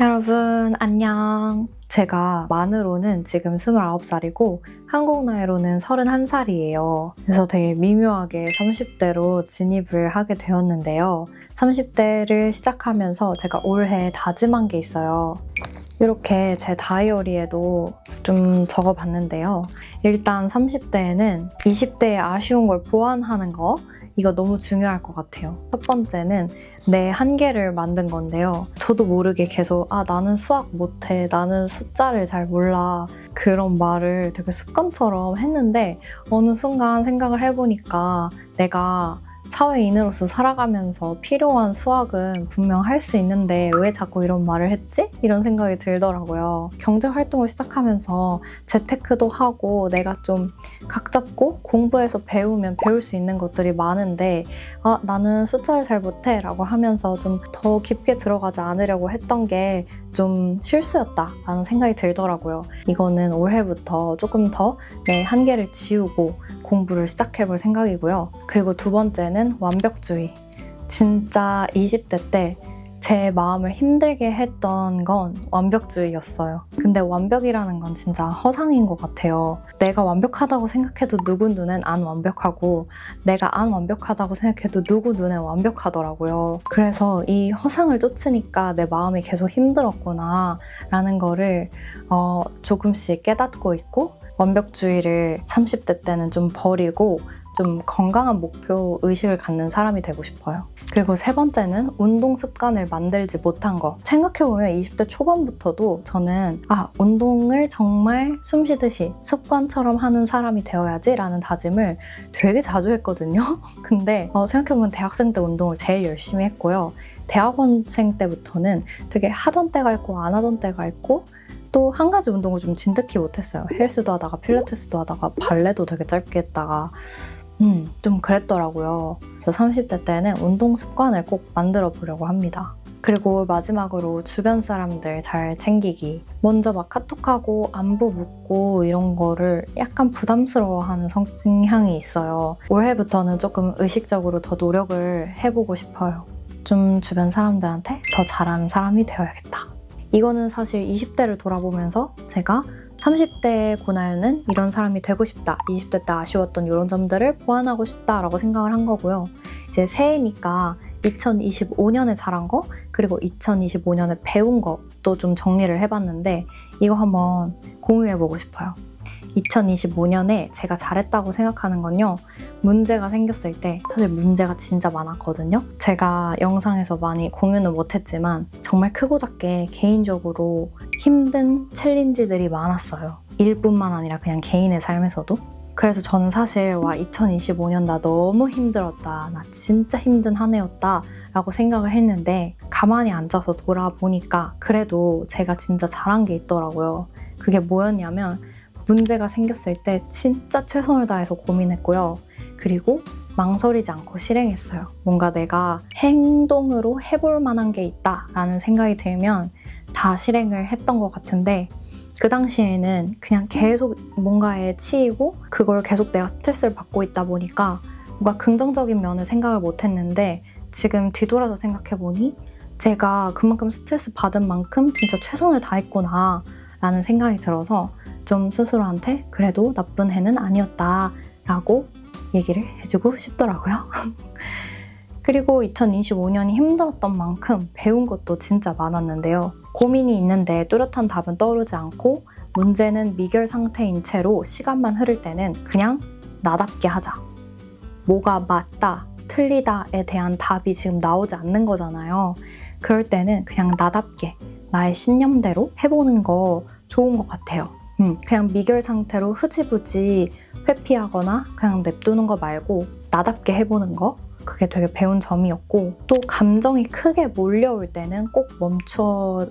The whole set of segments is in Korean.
여러분 안녕. 제가 만으로는 지금 29살이고 한국 나이로는 31살이에요. 그래서 되게 미묘하게 30대로 진입을 하게 되었는데요. 30대를 시작하면서 제가 올해 다짐한 게 있어요. 이렇게 제 다이어리에도 좀 적어봤는데요. 일단 30대에는 20대의 아쉬운 걸 보완하는 거, 이거 너무 중요할 것 같아요. 첫 번째는 내 한계를 만든 건데요. 저도 모르게 계속 나는 수학 못해, 나는 숫자를 잘 몰라, 그런 말을 되게 습관처럼 했는데 어느 순간 생각을 해보니까 내가 사회인으로서 살아가면서 필요한 수학은 분명 할 수 있는데 왜 자꾸 이런 말을 했지? 이런 생각이 들더라고요. 경제활동을 시작하면서 재테크도 하고 내가 좀 각 잡고 공부해서 배우면 배울 수 있는 것들이 많은데 나는 숫자를 잘 못해 라고 하면서 좀 더 깊게 들어가지 않으려고 했던 게 좀 실수였다라는 생각이 들더라고요. 이거는 올해부터 조금 더 내 한계를 지우고 공부를 시작해볼 생각이고요. 그리고 두 번째는 완벽주의. 진짜 20대 때 제 마음을 힘들게 했던 건 완벽주의였어요. 근데 완벽이라는 건 진짜 허상인 것 같아요. 내가 완벽하다고 생각해도 누구 눈엔 안 완벽하고 내가 안 완벽하다고 생각해도 누구 눈엔 완벽하더라고요. 그래서 이 허상을 쫓으니까 내 마음이 계속 힘들었구나 라는 거를 조금씩 깨닫고 있고, 완벽주의를 30대 때는 좀 버리고 좀 건강한 목표 의식을 갖는 사람이 되고 싶어요. 그리고 세 번째는 운동 습관을 만들지 못한 거. 생각해보면 20대 초반부터도 저는 운동을 정말 숨쉬듯이 습관처럼 하는 사람이 되어야지 라는 다짐을 되게 자주 했거든요. 근데 생각해보면 대학생 때 운동을 제일 열심히 했고요. 대학원생 때부터는 되게 하던 때가 있고 안 하던 때가 있고, 또 한 가지 운동을 좀 진득히 못했어요. 헬스도 하다가 필라테스도 하다가 발레도 되게 짧게 했다가 좀 그랬더라고요. 그래서 30대 때는 운동 습관을 꼭 만들어 보려고 합니다. 그리고 마지막으로 주변 사람들 잘 챙기기. 먼저 막 카톡하고 안부 묻고 이런 거를 약간 부담스러워하는 성향이 있어요. 올해부터는 조금 의식적으로 더 노력을 해보고 싶어요. 좀 주변 사람들한테 더 잘하는 사람이 되어야겠다. 이거는 사실 20대를 돌아보면서 제가 30대의 고나유는 이런 사람이 되고 싶다, 20대 때 아쉬웠던 이런 점들을 보완하고 싶다라고 생각을 한 거고요. 이제 새해니까 2025년에 잘한 거, 그리고 2025년에 배운 것도 좀 정리를 해봤는데 이거 한번 공유해보고 싶어요. 2025년에 제가 잘했다고 생각하는 건요, 문제가 생겼을 때, 사실 문제가 진짜 많았거든요. 제가 영상에서 많이 공유는 못했지만 정말 크고 작게 개인적으로 힘든 챌린지들이 많았어요. 일뿐만 아니라 그냥 개인의 삶에서도. 그래서 저는 사실 2025년 나 너무 힘들었다, 나 진짜 힘든 한 해였다 라고 생각을 했는데, 가만히 앉아서 돌아보니까 그래도 제가 진짜 잘한 게 있더라고요. 그게 뭐였냐면, 문제가 생겼을 때 진짜 최선을 다해서 고민했고요. 그리고 망설이지 않고 실행했어요. 뭔가 내가 행동으로 해볼 만한 게 있다라는 생각이 들면 다 실행을 했던 것 같은데, 그 당시에는 그냥 계속 뭔가에 치이고 그걸 계속 내가 스트레스를 받고 있다 보니까 뭔가 긍정적인 면을 생각을 못했는데, 지금 뒤돌아서 생각해보니 제가 그만큼 스트레스 받은 만큼 진짜 최선을 다했구나 라는 생각이 들어서 좀 스스로한테 그래도 나쁜 해는 아니었다 라고 얘기를 해주고 싶더라고요. 그리고 2025년이 힘들었던 만큼 배운 것도 진짜 많았는데요. 고민이 있는데 뚜렷한 답은 떠오르지 않고 문제는 미결 상태인 채로 시간만 흐를 때는 그냥 나답게 하자. 뭐가 맞다, 틀리다에 대한 답이 지금 나오지 않는 거잖아요. 그럴 때는 그냥 나답게 나의 신념대로 해보는 거 좋은 것 같아요. 그냥 미결 상태로 흐지부지 회피하거나 그냥 냅두는 거 말고 나답게 해보는 거, 그게 되게 배운 점이었고, 또 감정이 크게 몰려올 때는 꼭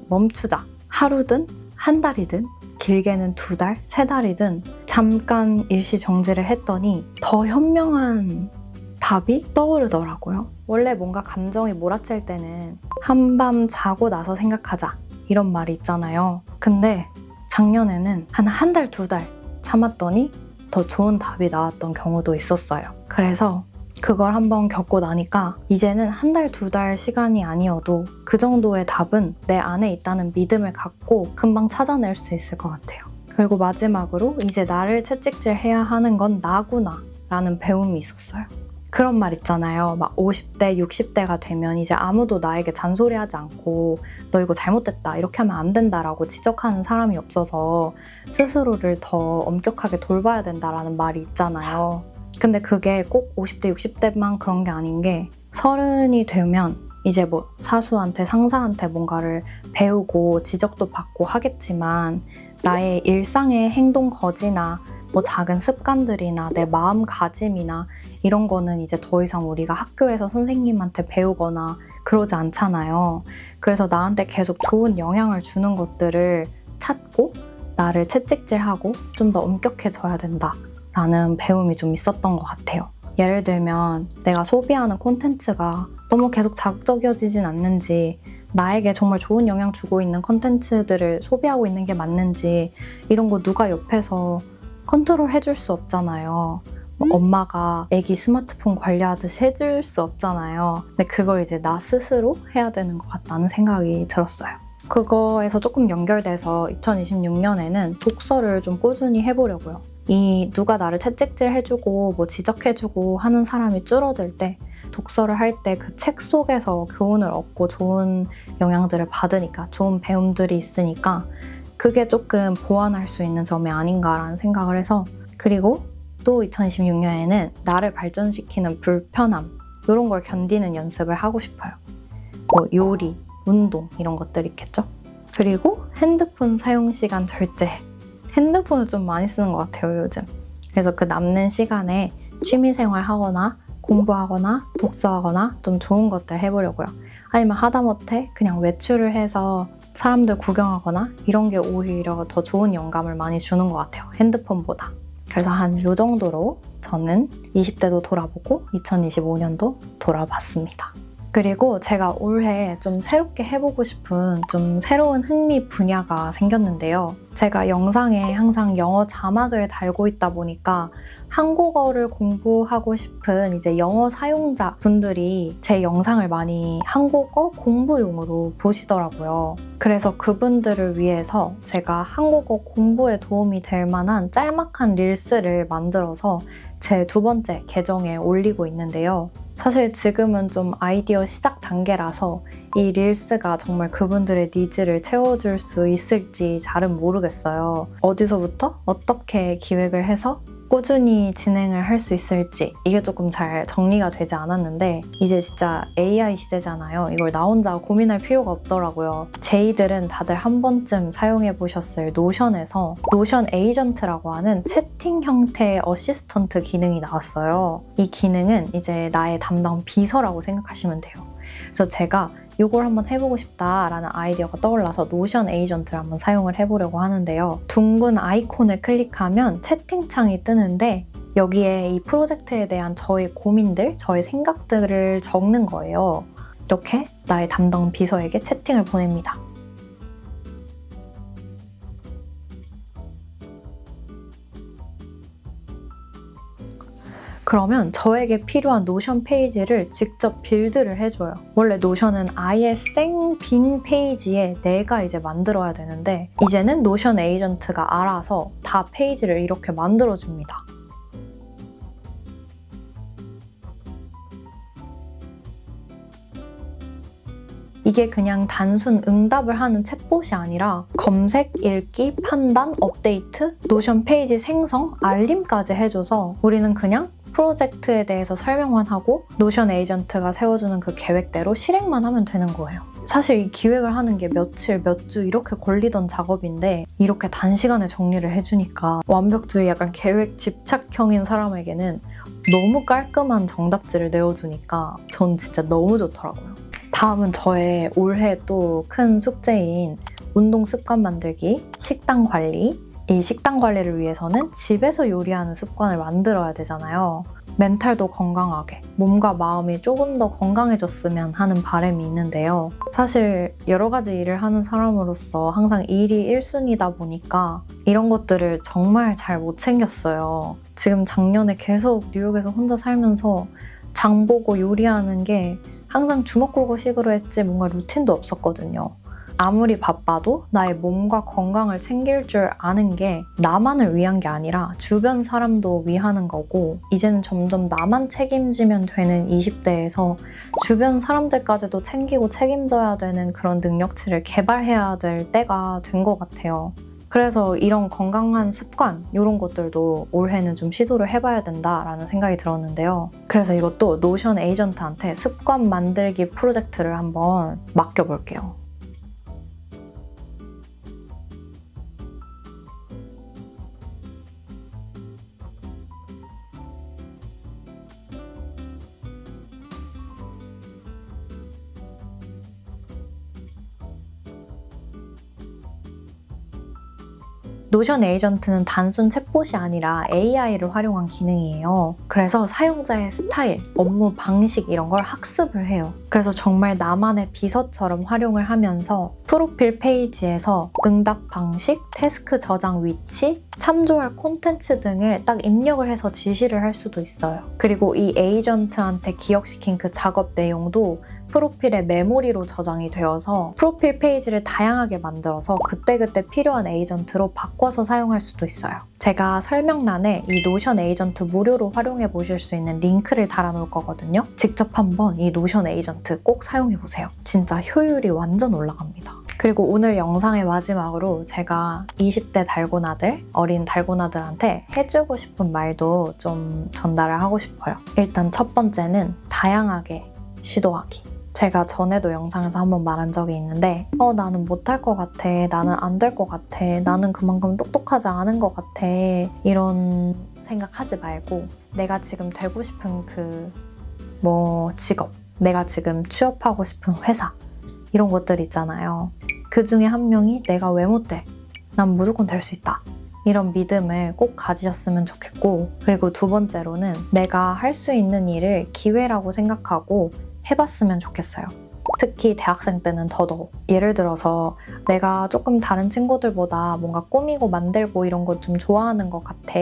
멈추자. 하루든 한 달이든 길게는 2달, 3달이든 잠깐 일시 정지를 했더니 더 현명한 답이 떠오르더라고요. 원래 뭔가 감정이 몰아칠 때는 한밤 자고 나서 생각하자 이런 말이 있잖아요. 근데 작년에는 한 달, 2달 참았더니 더 좋은 답이 나왔던 경우도 있었어요. 그래서 그걸 한번 겪고 나니까 이제는 한 달, 두 달 시간이 아니어도 그 정도의 답은 내 안에 있다는 믿음을 갖고 금방 찾아낼 수 있을 것 같아요. 그리고 마지막으로 이제 나를 채찍질해야 하는 건 나구나 라는 배움이 있었어요. 그런 말 있잖아요. 막 50대, 60대가 되면 이제 아무도 나에게 잔소리하지 않고 너 이거 잘못됐다, 이렇게 하면 안 된다라고 지적하는 사람이 없어서 스스로를 더 엄격하게 돌봐야 된다라는 말이 있잖아요. 근데 그게 꼭 50대, 60대만 그런 게 아닌 게 30이 되면 이제 뭐 사수한테, 상사한테 뭔가를 배우고 지적도 받고 하겠지만 나의 일상의 행동 거지나 뭐 작은 습관들이나 내 마음가짐이나 이런 거는 이제 더 이상 우리가 학교에서 선생님한테 배우거나 그러지 않잖아요. 그래서 나한테 계속 좋은 영향을 주는 것들을 찾고 나를 채찍질하고 좀 더 엄격해져야 된다 라는 배움이 좀 있었던 것 같아요. 예를 들면 내가 소비하는 콘텐츠가 너무 계속 자극적이어지진 않는지, 나에게 정말 좋은 영향 주고 있는 콘텐츠들을 소비하고 있는 게 맞는지, 이런 거 누가 옆에서 컨트롤 해줄 수 없잖아요. 엄마가 애기 스마트폰 관리하듯이 해줄 수 없잖아요. 근데 그걸 이제 나 스스로 해야 되는 것 같다는 생각이 들었어요. 그거에서 조금 연결돼서 2026년에는 독서를 좀 꾸준히 해보려고요. 이 누가 나를 채찍질 해주고 뭐 지적해주고 하는 사람이 줄어들 때 독서를 할 때 그 책 속에서 교훈을 얻고 좋은 영향들을 받으니까, 좋은 배움들이 있으니까 그게 조금 보완할 수 있는 점이 아닌가라는 생각을 해서, 그리고 또 2026년에는 나를 발전시키는 불편함, 이런 걸 견디는 연습을 하고 싶어요. 뭐 요리, 운동 이런 것들 있겠죠? 그리고 핸드폰 사용 시간 절제. 핸드폰을 좀 많이 쓰는 것 같아요, 요즘. 그래서 그 남는 시간에 취미생활 하거나 공부하거나 독서하거나 좀 좋은 것들 해보려고요. 아니면 하다못해 그냥 외출을 해서 사람들 구경하거나 이런 게 오히려 더 좋은 영감을 많이 주는 것 같아요, 핸드폰보다. 그래서 한 요 정도로 저는 20대도 돌아보고 2025년도 돌아봤습니다. 그리고 제가 올해 좀 새롭게 해보고 싶은 좀 새로운 흥미 분야가 생겼는데요. 제가 영상에 항상 영어 자막을 달고 있다 보니까 한국어를 공부하고 싶은 이제 영어 사용자 분들이 제 영상을 많이 한국어 공부용으로 보시더라고요. 그래서 그분들을 위해서 제가 한국어 공부에 도움이 될 만한 짤막한 릴스를 만들어서 제 2번째 계정에 올리고 있는데요. 사실 지금은 좀 아이디어 시작 단계라서 이 릴스가 정말 그분들의 니즈를 채워줄 수 있을지 잘은 모르겠어요. 어디서부터 어떻게 기획을 해서 꾸준히 진행을 할 수 있을지 이게 조금 잘 정리가 되지 않았는데, 이제 진짜 AI 시대잖아요. 이걸 나 혼자 고민할 필요가 없더라고요. 제이들은 다들 한 번쯤 사용해 보셨을 노션에서 노션 에이전트라고 하는 채팅 형태의 어시스턴트 기능이 나왔어요. 이 기능은 이제 나의 담당 비서라고 생각하시면 돼요. 그래서 제가 이걸 한번 해보고 싶다라는 아이디어가 떠올라서 노션 에이전트를 한번 사용을 해보려고 하는데요. 둥근 아이콘을 클릭하면 채팅창이 뜨는데 여기에 이 프로젝트에 대한 저의 고민들, 저의 생각들을 적는 거예요. 이렇게 나의 담당 비서에게 채팅을 보냅니다. 그러면 저에게 필요한 노션 페이지를 직접 빌드를 해줘요. 원래 노션은 아예 생 빈 페이지에 내가 이제 만들어야 되는데 이제는 노션 에이전트가 알아서 다 페이지를 이렇게 만들어줍니다. 이게 그냥 단순 응답을 하는 챗봇이 아니라 검색, 읽기, 판단, 업데이트, 노션 페이지 생성, 알림까지 해줘서 우리는 그냥 프로젝트에 대해서 설명만 하고 노션 에이전트가 세워주는 그 계획대로 실행만 하면 되는 거예요. 사실 이 기획을 하는 게 며칠, 몇 주 이렇게 걸리던 작업인데 이렇게 단시간에 정리를 해주니까 완벽주의 약간 계획 집착형인 사람에게는 너무 깔끔한 정답지를 내어주니까 전 진짜 너무 좋더라고요. 다음은 저의 올해 또 큰 숙제인 운동 습관 만들기, 식단 관리. 이 식단 관리를 위해서는 집에서 요리하는 습관을 만들어야 되잖아요. 멘탈도 건강하게, 몸과 마음이 조금 더 건강해졌으면 하는 바람이 있는데요. 사실 여러 가지 일을 하는 사람으로서 항상 일이 1순위다 보니까 이런 것들을 정말 잘 못 챙겼어요. 지금 작년에 계속 뉴욕에서 혼자 살면서 장 보고 요리하는 게 항상 주먹구구식으로 했지 뭔가 루틴도 없었거든요. 아무리 바빠도 나의 몸과 건강을 챙길 줄 아는 게 나만을 위한 게 아니라 주변 사람도 위하는 거고, 이제는 점점 나만 책임지면 되는 20대에서 주변 사람들까지도 챙기고 책임져야 되는 그런 능력치를 개발해야 될 때가 된 것 같아요. 그래서 이런 건강한 습관, 이런 것들도 올해는 좀 시도를 해봐야 된다라는 생각이 들었는데요. 그래서 이것도 노션 에이전트한테 습관 만들기 프로젝트를 한번 맡겨볼게요. 노션 에이전트는 단순 챗봇이 아니라 AI를 활용한 기능이에요. 그래서 사용자의 스타일, 업무 방식 이런 걸 학습을 해요. 그래서 정말 나만의 비서처럼 활용을 하면서 프로필 페이지에서 응답 방식, 태스크 저장 위치, 참조할 콘텐츠 등을 딱 입력을 해서 지시를 할 수도 있어요. 그리고 이 에이전트한테 기억시킨 그 작업 내용도 프로필에 메모리로 저장이 되어서 프로필 페이지를 다양하게 만들어서 그때그때 필요한 에이전트로 바꿔서 사용할 수도 있어요. 제가 설명란에 이 노션 에이전트 무료로 활용해 보실 수 있는 링크를 달아놓을 거거든요. 직접 한번 이 노션 에이전트 꼭 사용해 보세요. 진짜 효율이 완전 올라갑니다. 그리고 오늘 영상의 마지막으로 제가 20대 달고나들, 어린 달고나들한테 해주고 싶은 말도 좀 전달을 하고 싶어요. 일단 첫 번째는 다양하게 시도하기. 제가 전에도 영상에서 한번 말한 적이 있는데 나는 못할 것 같아, 나는 안 될 것 같아, 나는 그만큼 똑똑하지 않은 것 같아, 이런 생각하지 말고 내가 지금 되고 싶은 직업, 내가 지금 취업하고 싶은 회사, 이런 것들 있잖아요. 그 중에 한 명이 내가 왜 못돼? 난 무조건 될 수 있다. 이런 믿음을 꼭 가지셨으면 좋겠고, 그리고 두 번째로는 내가 할 수 있는 일을 기회라고 생각하고 해봤으면 좋겠어요. 특히 대학생 때는 더더욱. 예를 들어서 내가 조금 다른 친구들보다 뭔가 꾸미고 만들고 이런 거 좀 좋아하는 것 같아,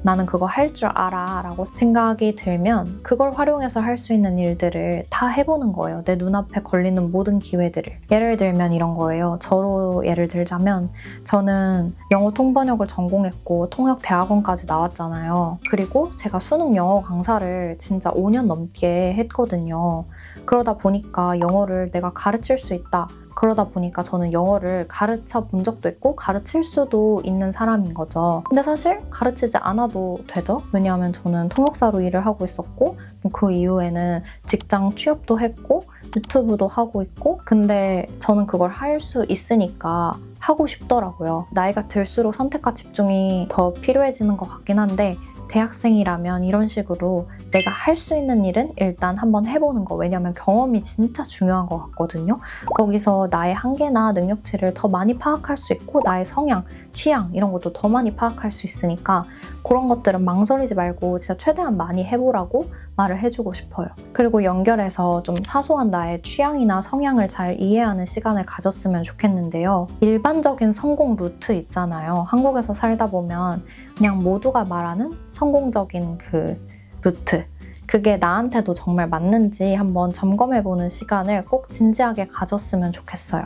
나는 그거 할 줄 알아 라고 생각이 들면 그걸 활용해서 할 수 있는 일들을 다 해보는 거예요. 내 눈앞에 걸리는 모든 기회들을. 예를 들면 이런 거예요. 저로 예를 들자면 저는 영어 통번역을 전공했고 통역대학원까지 나왔잖아요. 그리고 제가 수능 영어 강사를 진짜 5년 넘게 했거든요. 그러다 보니까 영어를 내가 가르칠 수 있다. 그러다 보니까 저는 영어를 가르쳐 본 적도 있고 가르칠 수도 있는 사람인 거죠. 근데 사실 가르치지 않아도 되죠. 왜냐하면 저는 통역사로 일을 하고 있었고 그 이후에는 직장 취업도 했고 유튜브도 하고 있고, 근데 저는 그걸 할 수 있으니까 하고 싶더라고요. 나이가 들수록 선택과 집중이 더 필요해지는 것 같긴 한데 대학생이라면 이런 식으로 내가 할 수 있는 일은 일단 한번 해보는 거. 왜냐면 경험이 진짜 중요한 것 같거든요. 거기서 나의 한계나 능력치를 더 많이 파악할 수 있고 나의 성향, 취향 이런 것도 더 많이 파악할 수 있으니까 그런 것들은 망설이지 말고 진짜 최대한 많이 해보라고 말을 해주고 싶어요. 그리고 연결해서 좀 사소한 나의 취향이나 성향을 잘 이해하는 시간을 가졌으면 좋겠는데요. 일반적인 성공 루트 있잖아요. 한국에서 살다 보면 그냥 모두가 말하는 성공적인 그 루트, 그게 나한테도 정말 맞는지 한번 점검해보는 시간을 꼭 진지하게 가졌으면 좋겠어요.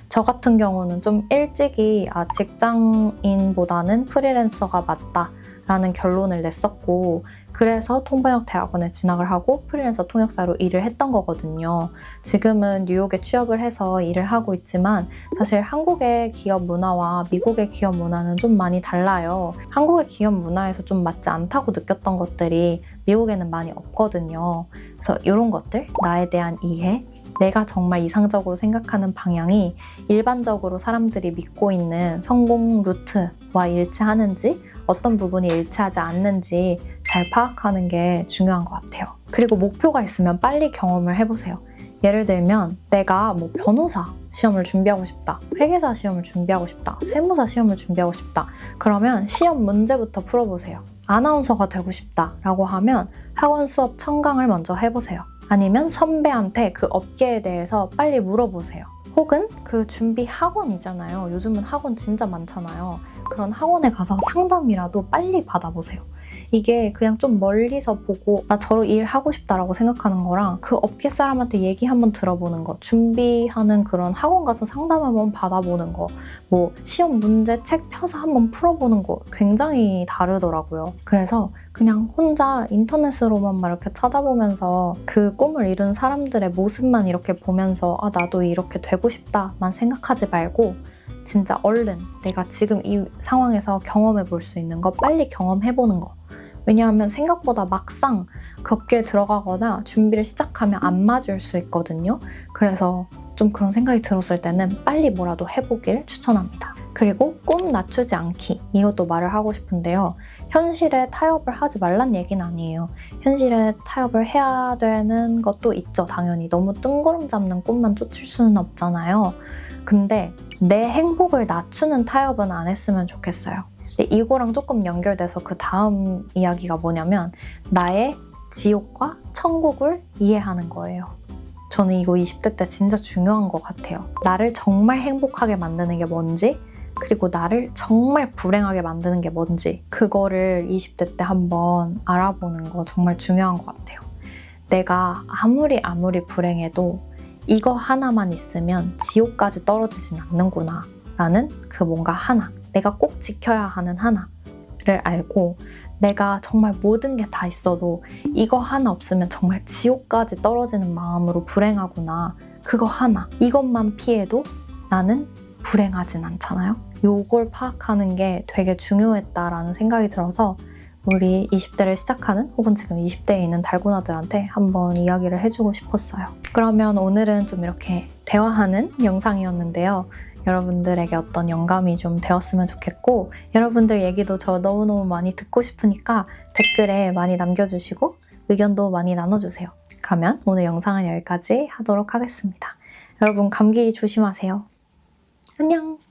저 같은 경우는 좀 일찍이 직장인보다는 프리랜서가 맞다 라는 결론을 냈었고, 그래서 통번역 대학원에 진학을 하고 프리랜서 통역사로 일을 했던 거거든요. 지금은 뉴욕에 취업을 해서 일을 하고 있지만 사실 한국의 기업 문화와 미국의 기업 문화는 좀 많이 달라요. 한국의 기업 문화에서 좀 맞지 않다고 느꼈던 것들이 미국에는 많이 없거든요. 그래서 이런 것들, 나에 대한 이해, 내가 정말 이상적으로 생각하는 방향이 일반적으로 사람들이 믿고 있는 성공 루트와 일치하는지, 어떤 부분이 일치하지 않는지 잘 파악하는 게 중요한 것 같아요. 그리고 목표가 있으면 빨리 경험을 해보세요. 예를 들면 내가 변호사 시험을 준비하고 싶다, 회계사 시험을 준비하고 싶다, 세무사 시험을 준비하고 싶다. 그러면 시험 문제부터 풀어보세요. 아나운서가 되고 싶다 라고 하면 학원 수업 청강을 먼저 해보세요. 아니면 선배한테 그 업계에 대해서 빨리 물어보세요. 혹은 그 준비 학원이잖아요. 요즘은 학원 진짜 많잖아요. 그런 학원에 가서 상담이라도 빨리 받아보세요. 이게 그냥 좀 멀리서 보고 나 저런 일 하고 싶다라고 생각하는 거랑 그 업계 사람한테 얘기 한번 들어보는 거, 준비하는 그런 학원 가서 상담 한번 받아보는 거, 뭐 시험 문제 책 펴서 한번 풀어보는 거 굉장히 다르더라고요. 그래서 그냥 혼자 인터넷으로만 막 이렇게 찾아보면서 그 꿈을 이룬 사람들의 모습만 이렇게 보면서 아 나도 이렇게 되고 싶다만 생각하지 말고 진짜 얼른 내가 지금 이 상황에서 경험해 볼 수 있는 거 빨리 경험해 보는 거. 왜냐하면 생각보다 막상 그 업계에 들어가거나 준비를 시작하면 안 맞을 수 있거든요. 그래서 좀 그런 생각이 들었을 때는 빨리 뭐라도 해보길 추천합니다. 그리고 꿈 낮추지 않기, 이것도 말을 하고 싶은데요. 현실에 타협을 하지 말란 얘기는 아니에요. 현실에 타협을 해야 되는 것도 있죠, 당연히. 너무 뜬구름 잡는 꿈만 쫓을 수는 없잖아요. 근데 내 행복을 낮추는 타협은 안 했으면 좋겠어요. 근데 이거랑 조금 연결돼서 그 다음 이야기가 뭐냐면 나의 지옥과 천국을 이해하는 거예요. 저는 이거 20대 때 진짜 중요한 것 같아요. 나를 정말 행복하게 만드는 게 뭔지, 그리고 나를 정말 불행하게 만드는 게 뭔지, 그거를 20대 때 한번 알아보는 거 정말 중요한 것 같아요. 내가 아무리 불행해도 이거 하나만 있으면 지옥까지 떨어지진 않는구나 라는 그 뭔가 하나, 내가 꼭 지켜야 하는 하나를 알고 내가 정말 모든 게 다 있어도 이거 하나 없으면 정말 지옥까지 떨어지는 마음으로 불행하구나, 그거 하나, 이것만 피해도 나는 불행하진 않잖아요. 요걸 파악하는 게 되게 중요했다라는 생각이 들어서 우리 20대를 시작하는 혹은 지금 20대에 있는 달고나들한테 한번 이야기를 해주고 싶었어요. 그러면 오늘은 좀 이렇게 대화하는 영상이었는데요. 여러분들에게 어떤 영감이 좀 되었으면 좋겠고 여러분들 얘기도 저 너무너무 많이 듣고 싶으니까 댓글에 많이 남겨주시고 의견도 많이 나눠주세요. 그러면 오늘 영상은 여기까지 하도록 하겠습니다. 여러분 감기 조심하세요. 안녕!